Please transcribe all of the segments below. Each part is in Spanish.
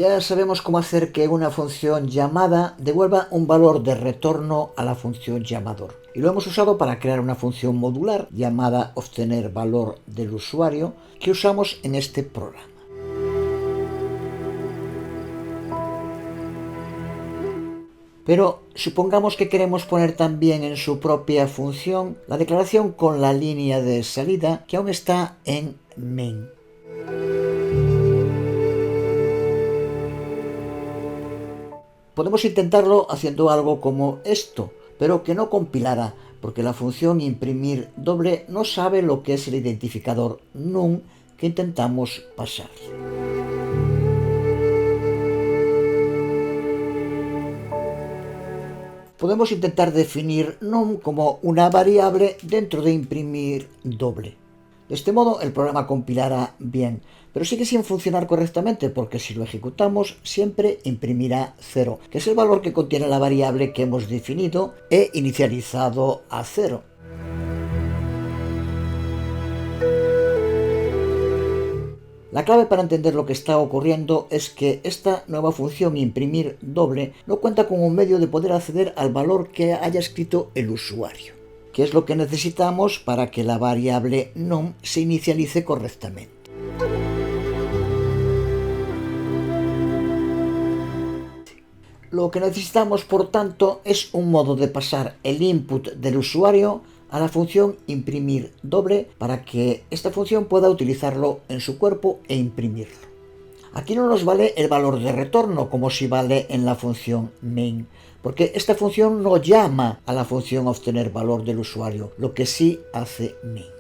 Ya sabemos cómo hacer que una función llamada devuelva un valor de retorno a la función llamador. Y lo hemos usado para crear una función modular llamada obtener valor del usuario que usamos en este programa. Pero supongamos que queremos poner también en su propia función la declaración con la línea de salida que aún está en main. Podemos intentarlo haciendo algo como esto, pero que no compilará, porque la función imprimir doble no sabe lo que es el identificador num que intentamos pasar. Podemos intentar definir num como una variable dentro de imprimir doble. De este modo el programa compilará bien, pero sigue sin funcionar correctamente porque si lo ejecutamos siempre imprimirá 0, que es el valor que contiene la variable que hemos definido e inicializado a 0. La clave para entender lo que está ocurriendo es que esta nueva función imprimir doble no cuenta con un medio de poder acceder al valor que haya escrito el usuario, que es lo que necesitamos para que la variable num se inicialice correctamente. Lo que necesitamos, por tanto, es un modo de pasar el input del usuario a la función imprimir doble para que esta función pueda utilizarlo en su cuerpo e imprimirlo. Aquí no nos vale el valor de retorno como si vale en la función main, porque esta función no llama a la función obtener valor del usuario, lo que sí hace main.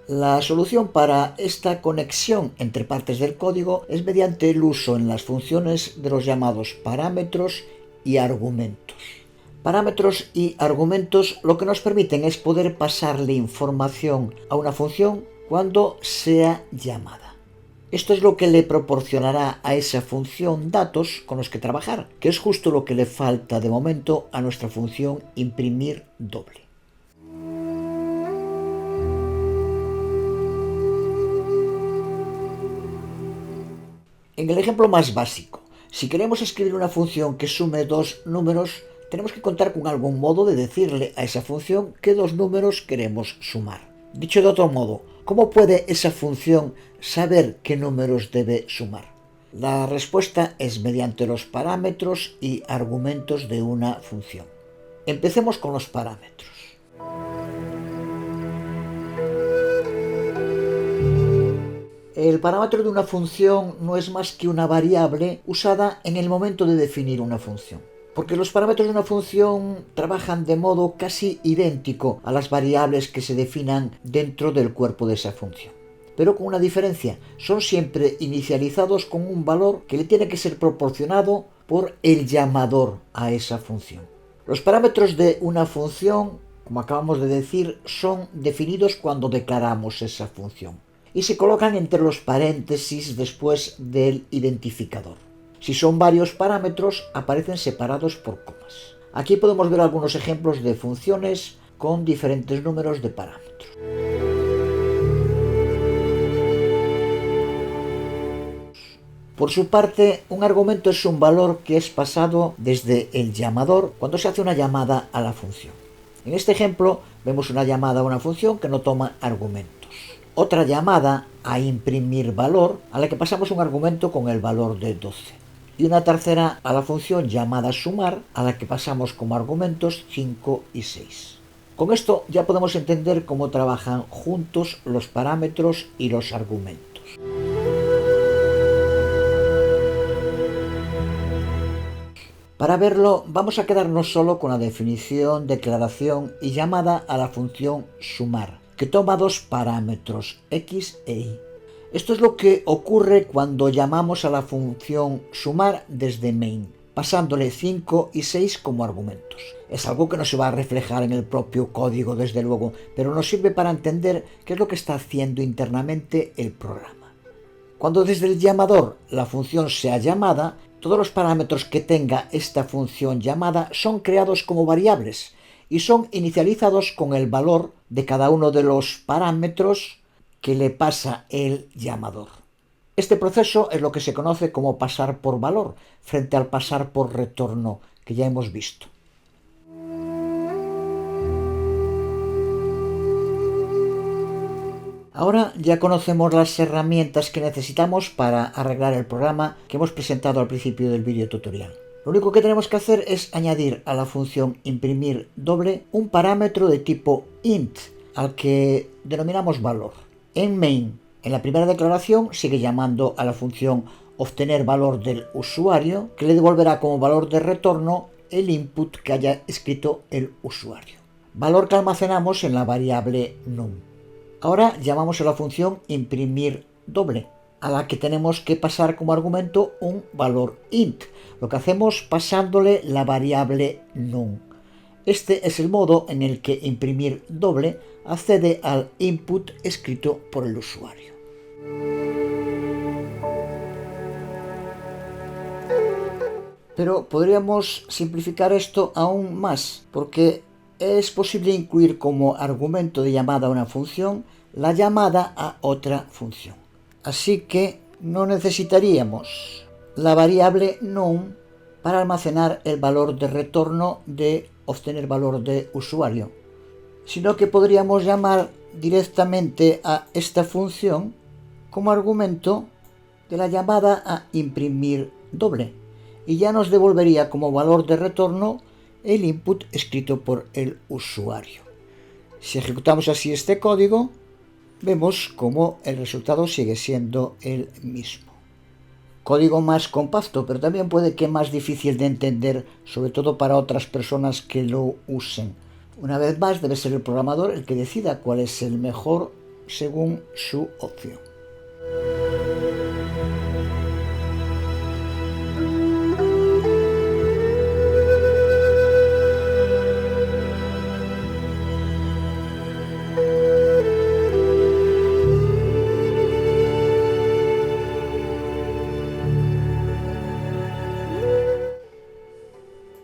La solución para esta conexión entre partes del código es mediante el uso en las funciones de los llamados parámetros y argumentos. Parámetros y argumentos lo que nos permiten es poder pasarle información a una función cuando sea llamada. Esto es lo que le proporcionará a esa función datos con los que trabajar, que es justo lo que le falta de momento a nuestra función imprimir doble. En el ejemplo más básico, si queremos escribir una función que sume dos números, tenemos que contar con algún modo de decirle a esa función qué dos números queremos sumar. Dicho de otro modo, ¿cómo puede esa función saber qué números debe sumar? La respuesta es mediante los parámetros y argumentos de una función. Empecemos con los parámetros. El parámetro de una función no es más que una variable usada en el momento de definir una función, porque los parámetros de una función trabajan de modo casi idéntico a las variables que se definan dentro del cuerpo de esa función. Pero con una diferencia, son siempre inicializados con un valor que le tiene que ser proporcionado por el llamador a esa función. Los parámetros de una función, como acabamos de decir, son definidos cuando declaramos esa función y se colocan entre los paréntesis después del identificador. Si son varios parámetros, aparecen separados por comas. Aquí podemos ver algunos ejemplos de funciones con diferentes números de parámetros. Por su parte, un argumento es un valor que es pasado desde el llamador cuando se hace una llamada a la función. En este ejemplo, vemos una llamada a una función que no toma argumentos. Otra llamada a imprimir valor a la que pasamos un argumento con el valor de 12. Y una tercera a la función llamada sumar a la que pasamos como argumentos 5 y 6. Con esto ya podemos entender cómo trabajan juntos los parámetros y los argumentos. Para verlo, vamos a quedarnos solo con la definición, declaración y llamada a la función sumar, que toma dos parámetros, x e y. Esto es lo que ocurre cuando llamamos a la función sumar desde main, pasándole 5 y 6 como argumentos. Es algo que no se va a reflejar en el propio código, desde luego, pero nos sirve para entender qué es lo que está haciendo internamente el programa. Cuando desde el llamador la función sea llamada, todos los parámetros que tenga esta función llamada son creados como variables y son inicializados con el valor de cada uno de los parámetros que le pasa el llamador. Este proceso es lo que se conoce como pasar por valor frente al pasar por retorno que ya hemos visto. Ahora ya conocemos las herramientas que necesitamos para arreglar el programa que hemos presentado al principio del vídeo tutorial. Lo único que tenemos que hacer es añadir a la función imprimir doble un parámetro de tipo int al que denominamos valor. En main, en la primera declaración, sigue llamando a la función obtener valor del usuario, que le devolverá como valor de retorno el input que haya escrito el usuario. Valor que almacenamos en la variable num. Ahora llamamos a la función imprimir doble, a la que tenemos que pasar como argumento un valor int. Lo que hacemos pasándole la variable num. Este es el modo en el que imprimir doble accede al input escrito por el usuario. Pero podríamos simplificar esto aún más, porque es posible incluir como argumento de llamada a una función la llamada a otra función. Así que no necesitaríamos la variable num para almacenar el valor de retorno de obtener valor de usuario, sino que podríamos llamar directamente a esta función como argumento de la llamada a imprimir doble, y ya nos devolvería como valor de retorno el input escrito por el usuario. Si ejecutamos así este código, vemos cómo el resultado sigue siendo el mismo. Código más compacto, pero también puede que más difícil de entender, sobre todo para otras personas que lo usen. Una vez más, debe ser el programador el que decida cuál es el mejor según su opción.